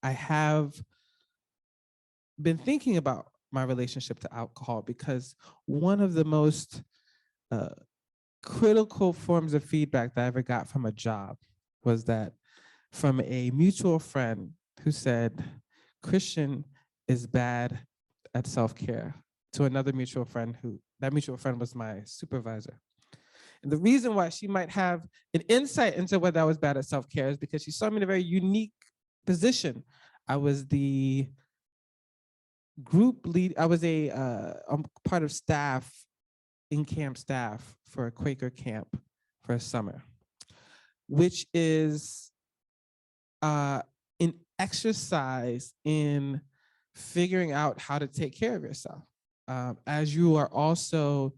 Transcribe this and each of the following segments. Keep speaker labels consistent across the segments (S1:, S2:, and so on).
S1: I have been thinking about my relationship to alcohol because one of the most uh, critical forms of feedback that I ever got from a job was that from a mutual friend who said, Christian is bad at self-care, to another mutual friend that mutual friend was my supervisor. And the reason why she might have an insight into whether I was bad at self-care is because she saw me in a very unique position. I was the group lead. I was I'm part of staff, in-camp staff for a Quaker camp for a summer, which is an exercise in figuring out how to take care of yourself. As you are also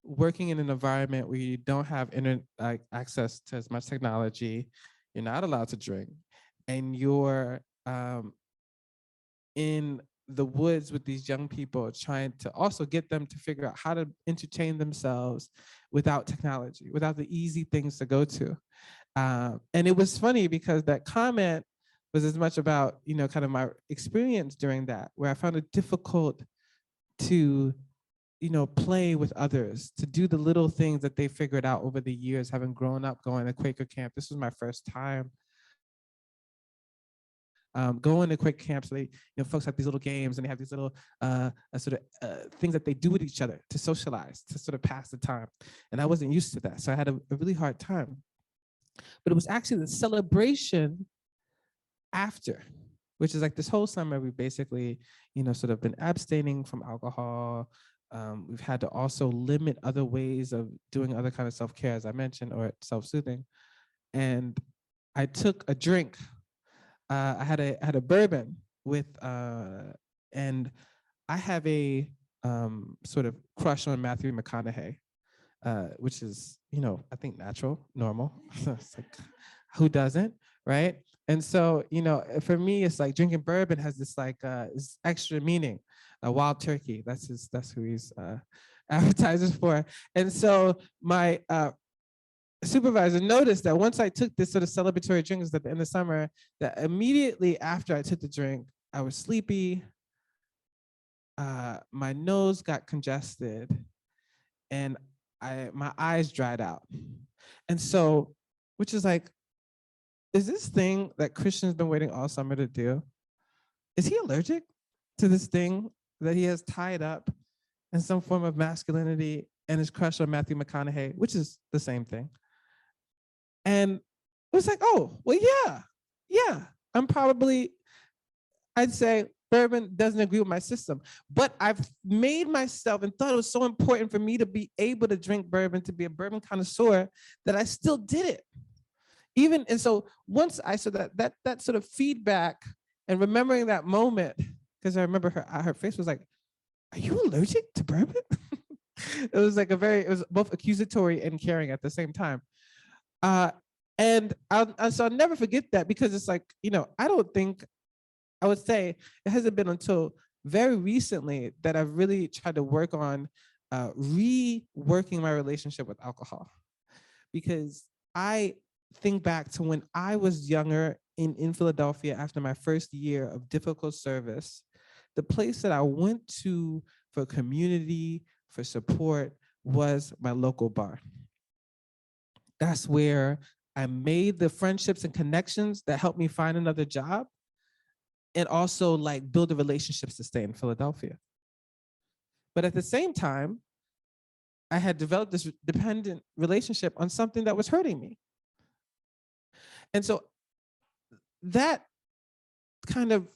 S1: working in an environment where you don't have access to as much technology, you're not allowed to drink, and you're in the woods with these young people, trying to also get them to figure out how to entertain themselves without technology, without the easy things to go to. And it was funny because that comment was as much about, kind of my experience during that, where I found it difficult to, play with others, to do the little things that they figured out over the years, having grown up going to Quaker camp. This was my first time going to Quaker camps. So they, folks have these little games and they have these little things that they do with each other to socialize, to sort of pass the time. And I wasn't used to that. So I had a really hard time. But it was actually the celebration after, which is like this whole summer, we basically, sort of been abstaining from alcohol. We've had to also limit other ways of doing other kind of self-care, as I mentioned, or self-soothing. And I took a drink. I had a bourbon with, and I have a sort of crush on Matthew McConaughey, which is, I think natural, normal. It's like, who doesn't, right? And so, for me, it's like drinking bourbon has this like this extra meaning. Wild Turkey, that's who he's advertises for. And so my supervisor noticed that once I took this sort of celebratory drinks at the end of summer, that immediately after I took the drink, I was sleepy. My nose got congested, and my eyes dried out. And so, which is like, is this thing that Christian's been waiting all summer to do? Is he allergic to this thing that he has tied up in some form of masculinity and his crush on Matthew McConaughey, which is the same thing? And it was like, oh, well, yeah, I'm probably, I'd say bourbon doesn't agree with my system, but I've made myself and thought it was so important for me to be able to drink bourbon, to be a bourbon connoisseur, that I still did it. And so once I saw that sort of feedback and remembering that moment, because I remember her face was like, are you allergic to bourbon? It was like it was both accusatory and caring at the same time. And so I'll never forget that, because it's like, I don't think, I would say it hasn't been until very recently that I've really tried to work on reworking my relationship with alcohol. Because I think back to when I was younger in Philadelphia after my first year of difficult service, the place that I went to for community, for support, was my local bar. That's where I made the friendships and connections that helped me find another job, and also like build the relationships to stay in Philadelphia. But at the same time, I had developed this dependent relationship on something that was hurting me. And so that kind of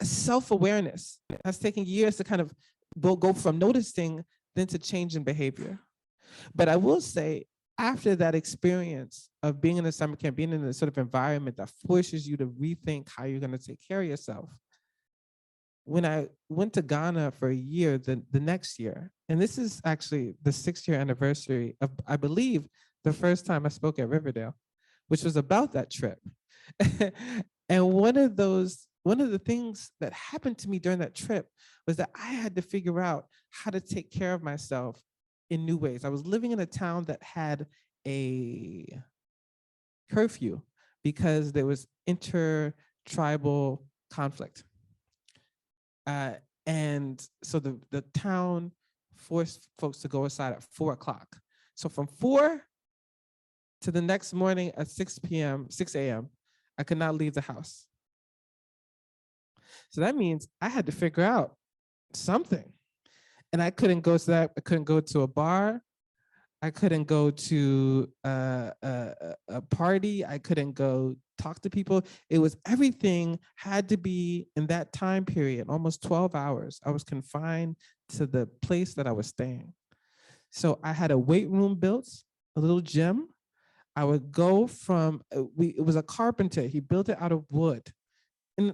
S1: self-awareness has taken years to kind of go from noticing then to change in behavior. But I will say, after that experience of being in a summer camp, being in a sort of environment that forces you to rethink how you're going to take care of yourself, when I went to Ghana for a year, the next year, and this is actually the 6-year anniversary of, I believe, the first time I spoke at Riverdale, which was about that trip. And one of the things that happened to me during that trip was that I had to figure out how to take care of myself in new ways. I was living in a town that had a curfew because there was inter-tribal conflict. And so the town forced folks to go aside at 4 o'clock. So from 4 to the next morning at 6 a.m., I could not leave the house. So that means I had to figure out something. And I couldn't go to that. I couldn't go to a bar. I couldn't go to a party. I couldn't go talk to people. It was everything had to be in that time period, almost 12 hours. I was confined to the place that I was staying. So I had a weight room built, a little gym. I would go from, it was a carpenter. He built it out of wood and,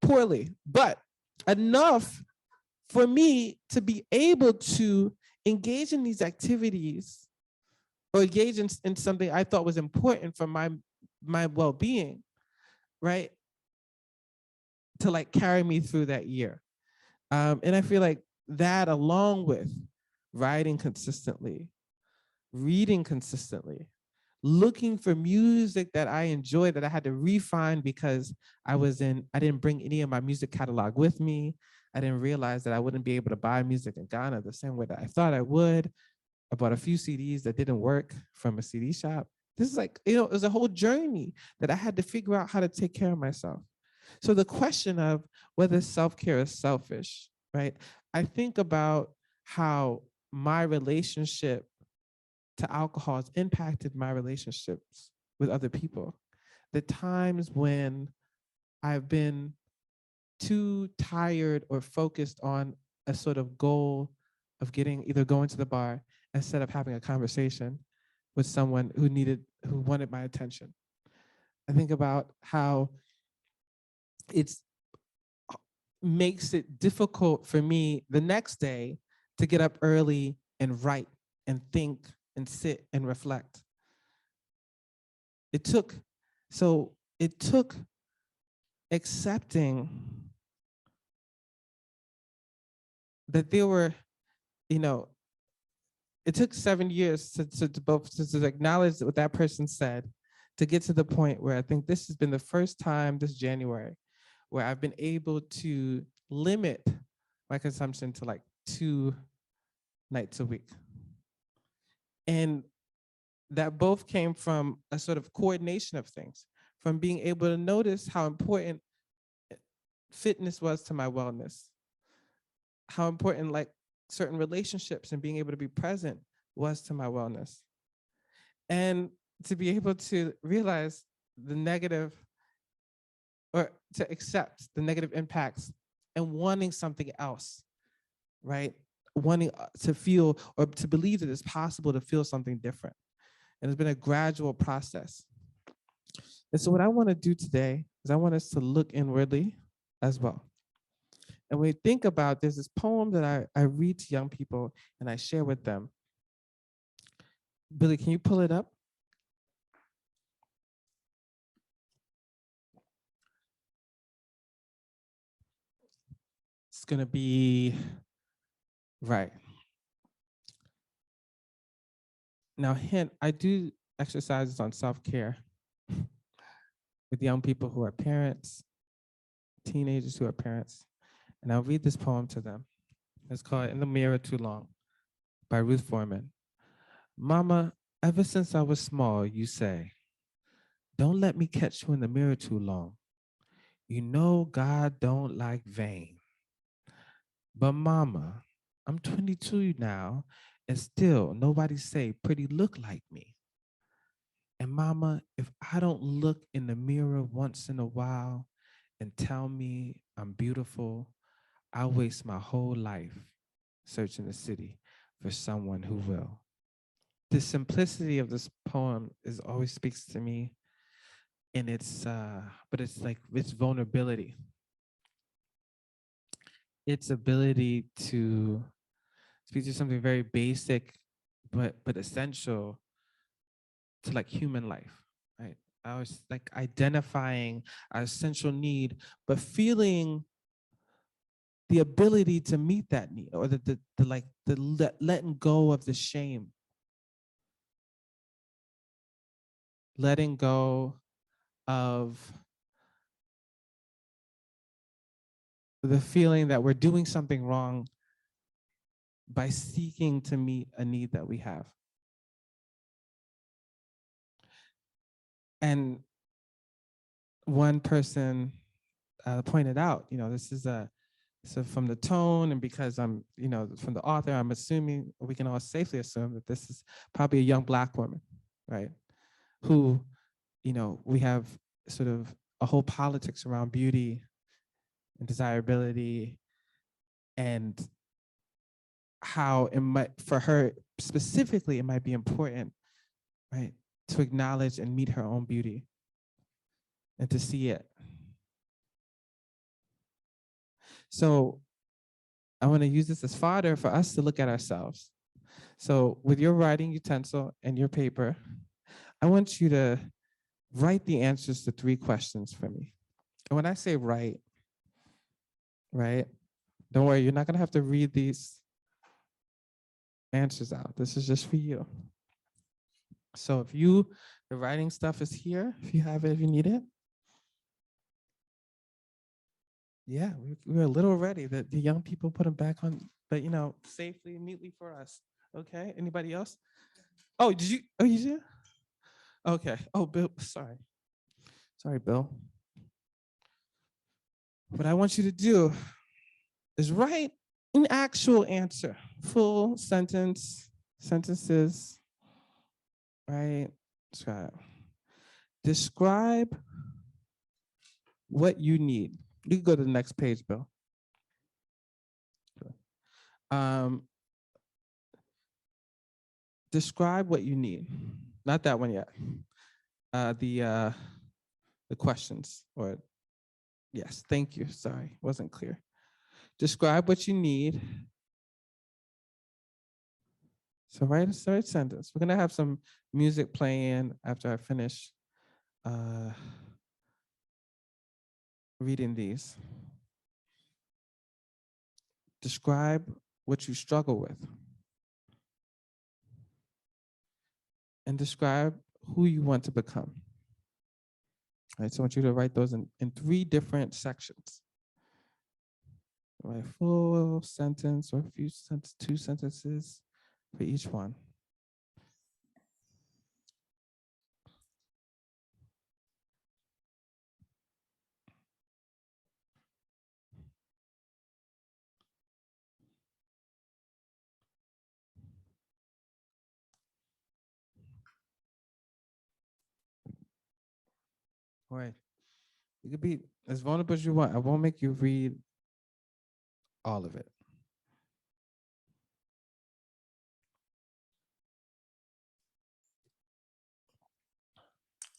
S1: poorly, but enough for me to be able to engage in these activities or engage in something I thought was important for my well-being, right? To like carry me through that year. And I feel like that, along with writing consistently, reading consistently, looking for music that I enjoy that I had to refine because I didn't bring any of my music catalog with me. I didn't realize that I wouldn't be able to buy music in Ghana the same way that I thought I would. I bought a few CDs that didn't work from a CD shop. This is like, it was a whole journey that I had to figure out how to take care of myself. So the question of whether self-care is selfish, right? I think about how my relationship to alcohol has impacted my relationships with other people. The times when I've been too tired or focused on a sort of goal of either going to the bar instead of having a conversation with someone who wanted my attention. I think about how it makes it difficult for me the next day to get up early and write and think and sit and reflect. It took accepting that there were, it took 7 years to acknowledge what that person said, to get to the point where I think this has been the first time this January where I've been able to limit my consumption to like 2 nights a week. And that both came from a sort of coordination of things, from being able to notice how important fitness was to my wellness, how important like certain relationships and being able to be present was to my wellness, and to be able to realize the negative, or to accept the negative impacts and wanting something else, right? Wanting to feel or to believe that it's possible to feel something different. And it's been a gradual process. And so what I want to do today is I want us to look inwardly as well. And when we think about, there's this poem that I read to young people and I share with them. Billy, can you pull it up? It's going to be right. Now, hint, I do exercises on self-care with young people who are parents, teenagers who are parents. And I'll read this poem to them. It's called In the Mirror Too Long by Ruth Foreman. Mama, ever since I was small, you say, don't let me catch you in the mirror too long. You know God don't like vain. But mama, I'm 22 now, and still nobody say pretty look like me. And mama, if I don't look in the mirror once in a while and tell me I'm beautiful, I'll waste my whole life searching the city for someone who will. The simplicity of this poem always speaks to me, and but it's like its vulnerability. Its ability to speak to something very basic, but essential to like human life, right? I was like identifying our essential need, but feeling the ability to meet that need, or letting go of the shame, letting go of the feeling that we're doing something wrong by seeking to meet a need that we have. And one person pointed out, this is so from the tone and because I'm, from the author, I'm assuming, we can all safely assume that this is probably a young Black woman, right? Who, we have sort of a whole politics around beauty and desirability and how it might, for her specifically, it might be important, right, to acknowledge and meet her own beauty and to see it. So I want to use this as fodder for us to look at ourselves. So with your writing utensil and your paper, I want you to write the answers to 3 questions for me. And when I say write, right, don't worry, you're not going to have to read these answers out. This is just for you. So if the writing stuff is here, if you have it, if you need it. Yeah, we were a little ready. The young people put them back on, but safely, neatly for us. Okay, anybody else? Oh, you did? Okay. Oh, Bill, sorry. Sorry, Bill. What I want you to do is write an actual answer, full sentences, right? Describe what you need. You can go to the next page, Bill. Describe what you need. Not that one yet. The questions, or yes, thank you. Sorry, wasn't clear. Describe what you need. So write a third sentence. We're gonna have some music playing after I finish reading these. Describe what you struggle with. And describe who you want to become. All right, so I want you to write those in 3 different sections. Write a full sentence or a few 2 sentences for each one. All right. You could be as vulnerable as you want. I won't make you read all of it.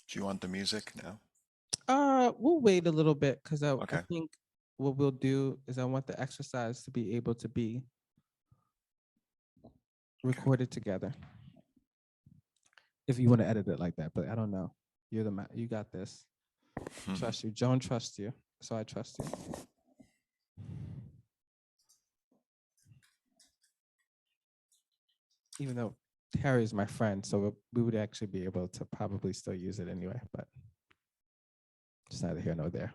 S2: Do you want the music now?
S1: We'll wait a little bit because I
S2: Okay.
S1: think what we'll do is I want the exercise to be able to be recorded together. If you want to edit it like that, but I don't know. You got this. Trust you. Joan trusts you, so I trust you. Even though Harry is my friend, so we would actually be able to probably still use it anyway, but it's neither here nor there.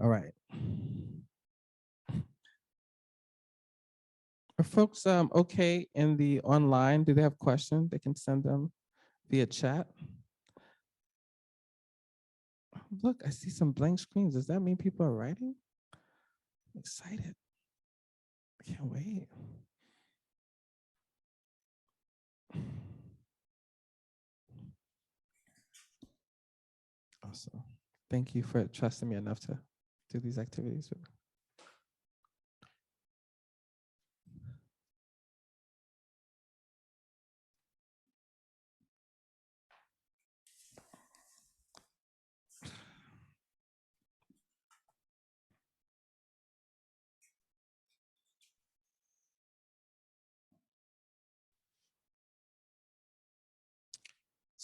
S1: All right. Are folks okay in the online? Do they have questions? They can send them via chat. Look, I see some blank screens. Does that mean people are writing? I'm excited. I can't wait. Awesome. Thank you for trusting me enough to do these activities with me.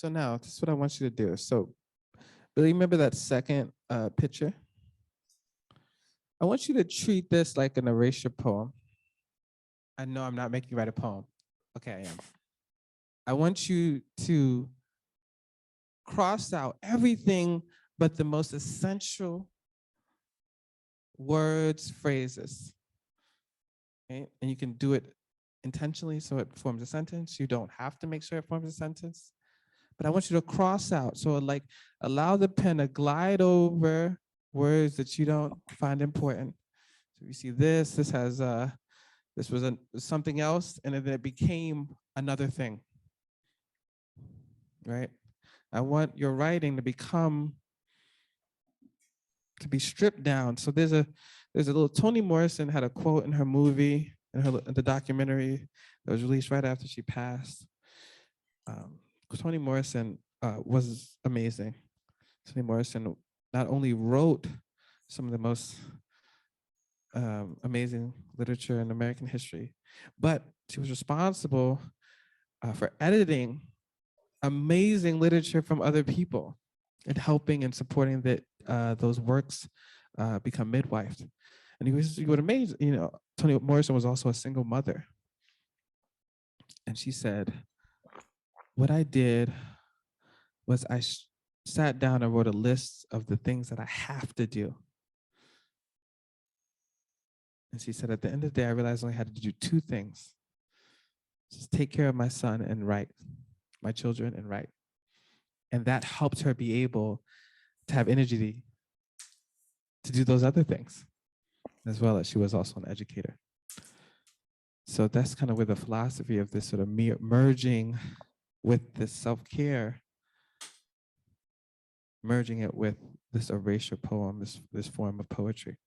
S1: So now this is what I want you to do. So Billy, remember that second picture? I want you to treat this like an erasure poem. I know I'm not making you write a poem. Okay, I am. I want you to cross out everything but the most essential words, phrases. Okay? And you can do it intentionally so it forms a sentence. You don't have to make sure it forms a sentence. But I want you to cross out. So like allow the pen to glide over words that you don't find important. So you see this has this was something else, and then it became another thing. Right? I want your writing to be stripped down. So there's a little Toni Morrison had a quote in her movie, in the documentary that was released right after she passed. Toni Morrison was amazing. Toni Morrison not only wrote some of the most amazing literature in American history, but she was responsible for editing amazing literature from other people and helping and supporting that those works become midwifed. And you would amaze, Toni Morrison was also a single mother. And she said, what I did was I sat down and wrote a list of the things that I have to do. And she said, at the end of the day, I realized I only had to do two things. Just take care of my son and write, my children and write. And that helped her be able to have energy to do those other things, as well as she was also an educator. So that's kind of where the philosophy of this sort of merging with this self-care, merging it with this erasure poem, this form of poetry.